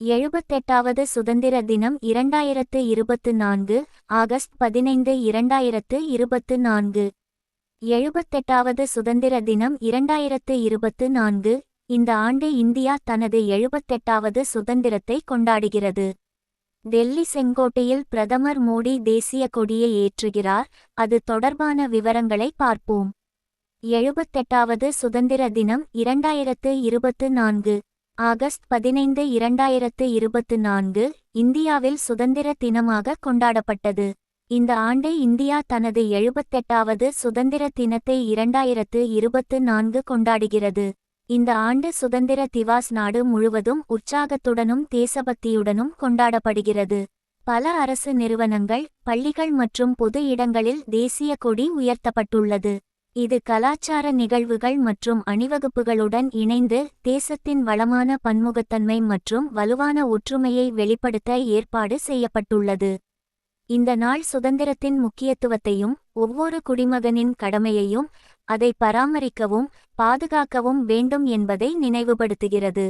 78வது சுதந்திர தினம் 2024 ஆகஸ்ட் 15 2024. 78வது சுதந்திர தினம் 2024. இந்த ஆண்டு இந்தியா தனது 78வது சுதந்திரத்தை கொண்டாடுகிறது. டெல்லி செங்கோட்டையில் பிரதமர் மோடி தேசிய கொடியை ஏற்றுகிறார். அது தொடர்பான விவரங்களை பார்ப்போம். 78வது சுதந்திர தினம் 2024 ஆகஸ்ட் 15 2024 இந்தியாவில் சுதந்திர தினமாக கொண்டாடப்பட்டது. இந்த ஆண்டு இந்தியா தனது 78வது சுதந்திர தினத்தை 2024 கொண்டாடுகிறது. இந்த ஆண்டு சுதந்திர திவாஸ் நாடு முழுவதும் உற்சாகத்துடனும் தேசபக்தியுடனும் கொண்டாடப்படுகிறது. பல அரசு நிறுவனங்கள், பள்ளிகள் மற்றும் பொது இடங்களில் தேசிய கொடி உயர்த்தப்பட்டுள்ளது. இது கலாச்சார நிகழ்வுகள் மற்றும் அணிவகுப்புகளுடன் இணைந்து தேசத்தின் வளமான பன்முகத்தன்மை மற்றும் வலுவான ஒற்றுமையை வெளிப்படுத்த ஏற்பாடு செய்யப்பட்டுள்ளது. இந்த நாள் சுதந்திரத்தின் முக்கியத்துவத்தையும் ஒவ்வொரு குடிமகனின் கடமையையும் அதை பராமரிக்கவும் பாதுகாக்கவும் வேண்டும் என்பதை நினைவுபடுத்துகிறது.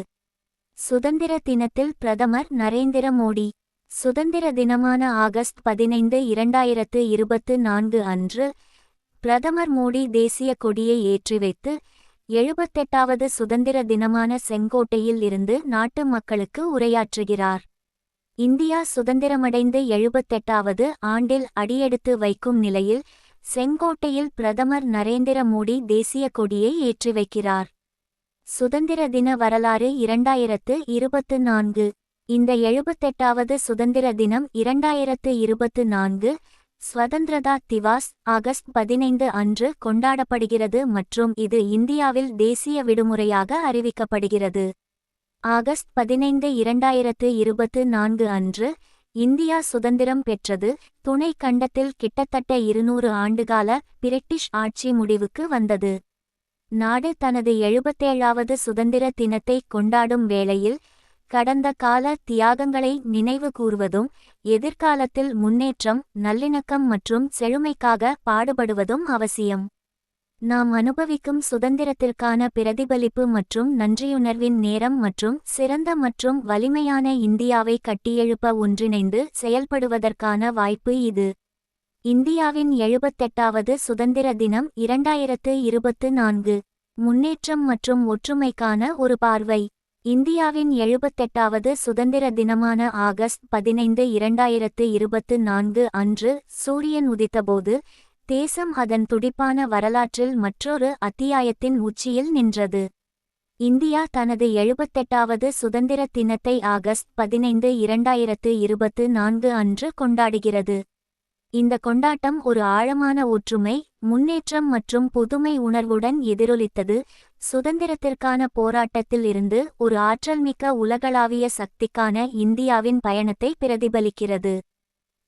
சுதந்திர தினத்தில் பிரதமர் நரேந்திர மோடி. சுதந்திர தினமான ஆகஸ்ட் 15 2024 அன்று பிரதமர் மோடி தேசிய கொடியை ஏற்றி வைத்து 78வது சுதந்திர தினமான செங்கோட்டையில் இருந்து நாட்டு மக்களுக்கு உரையாற்றுகிறார். இந்தியா சுதந்திரமடைந்து 78வது ஆண்டில் அடியெடுத்து வைக்கும் நிலையில் செங்கோட்டையில் பிரதமர் நரேந்திர மோடி தேசிய கொடியை ஏற்றி வைக்கிறார். சுதந்திர தின வரலாறு 2024. இந்த 78வது சுதந்திர தினம் 2024 ஸ்வதந்திரதா திவாஸ் ஆகஸ்ட் 15 அன்று கொண்டாடப்படுகிறது மற்றும் இது இந்தியாவில் தேசிய விடுமுறையாக அறிவிக்கப்படுகிறது. ஆகஸ்ட் 15 2024 அன்று இந்தியா சுதந்திரம் பெற்றது. துணை கண்டத்தில் கிட்டத்தட்ட 200 ஆண்டுகால பிரிட்டிஷ் ஆட்சி முடிவுக்கு வந்தது. நாடு தனது 77வது சுதந்திர தினத்தை கொண்டாடும் வேளையில் கடந்த கால தியாகங்களை நினைவு கூர்வதும் எதிர்காலத்தில் முன்னேற்றம், நல்லிணக்கம் மற்றும் செழுமைக்காக பாடுபடுவதும் அவசியம். நாம் அனுபவிக்கும் சுதந்திரத்திற்கான பிரதிபலிப்பு மற்றும் நன்றியுணர்வின் நேரம் மற்றும் சிறந்த மற்றும் வலிமையான இந்தியாவை கட்டியெழுப்ப ஒன்றிணைந்து செயல்படுவதற்கான வாய்ப்பு இது. இந்தியாவின் 78வது சுதந்திர தினம் 2024. முன்னேற்றம் மற்றும் ஒற்றுமைக்கான ஒரு பார்வை. இந்தியாவின் 78வது சுதந்திர தினமான ஆகஸ்ட் 15 2024 அன்று சூரியன் உதித்தபோது தேசம் அதன் துடிப்பான வரலாற்றில் மற்றொரு அத்தியாயத்தின் உச்சியில் நின்றது. இந்தியா தனது 78வது சுதந்திர தினத்தை ஆகஸ்ட் 15 2024 அன்று கொண்டாடுகிறது. இந்த கொண்டாட்டம் ஒரு ஆழமான ஒற்றுமை, முன்னேற்றம் மற்றும் புதுமை உணர்வுடன் எதிரொலித்தது. சுதந்திரத்திற்கான போராட்டத்தில் இருந்து ஒரு ஆற்றல்மிக்க உலகளாவிய சக்திக்கான இந்தியாவின் பயணத்தை பிரதிபலிக்கிறது.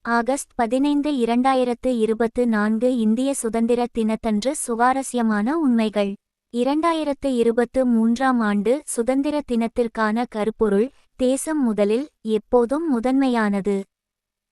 ஆகஸ்ட் 15 2024 இந்திய சுதந்திர தினத்தன்று சுவாரஸ்யமான உண்மைகள். 2023ஆம் ஆண்டு சுதந்திர தினத்திற்கான கருப்பொருள் தேசம் முதலில், எப்போதும் முதன்மையானது.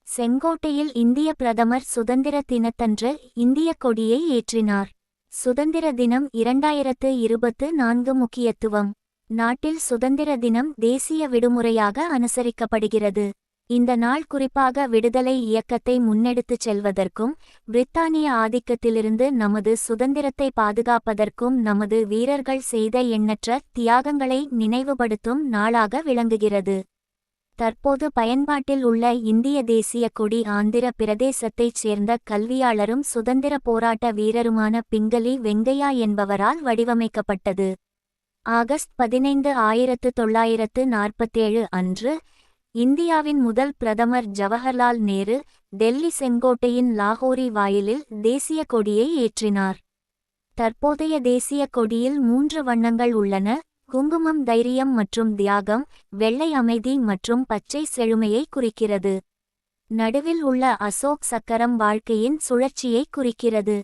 செங்கோட்டையில் இந்திய பிரதமர் சுதந்திர தினத்தன்று இந்திய கொடியை ஏற்றினார். சுதந்திர தினம் 2024 முக்கியத்துவம். நாட்டில் சுதந்திர தினம் தேசிய விடுமுறையாக அனுசரிக்கப்படுகிறது. இந்த நாள் குறிப்பாக விடுதலை இயக்கத்தை முன்னெடுத்துச் செல்வதற்கும் பிரித்தானிய ஆதிக்கத்திலிருந்து நமது சுதந்திரத்தை பாதுகாப்பதற்கும் நமது வீரர்கள் செய்த எண்ணற்ற தியாகங்களை நினைவுபடுத்தும் நாளாக விளங்குகிறது. தற்போது பயன்பாட்டில் உள்ள இந்திய தேசிய கொடி ஆந்திர பிரதேசத்தைச் சேர்ந்த கல்வியாளரும் சுதந்திர போராட்ட வீரருமான பிங்களி வெங்கையா என்பவரால் வடிவமைக்கப்பட்டது. ஆகஸ்ட் 15 1947 அன்று இந்தியாவின் முதல் பிரதமர் ஜவஹர்லால் நேரு டெல்லி செங்கோட்டையின் லாகோரி வாயிலில் தேசிய கொடியை ஏற்றினார். தற்போதைய தேசிய கொடியில் 3 வண்ணங்கள் உள்ளன: குங்குமம் தைரியம் மற்றும் தியாகம், வெள்ளை அமைதி மற்றும் பச்சை செழுமையை குறிக்கிறது. நடுவில் உள்ள அசோக் சக்கரம் வாழ்க்கையின் சுழற்சியை குறிக்கிறது.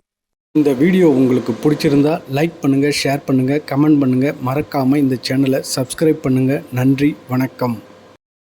இந்த வீடியோ உங்களுக்கு பிடிச்சிருந்தா லைக் பண்ணுங்க, ஷேர் பண்ணுங்க, கமெண்ட் பண்ணுங்க. மறக்காம இந்த சேனலை சப்ஸ்கிரைப் பண்ணுங்க. நன்றி, வணக்கம்.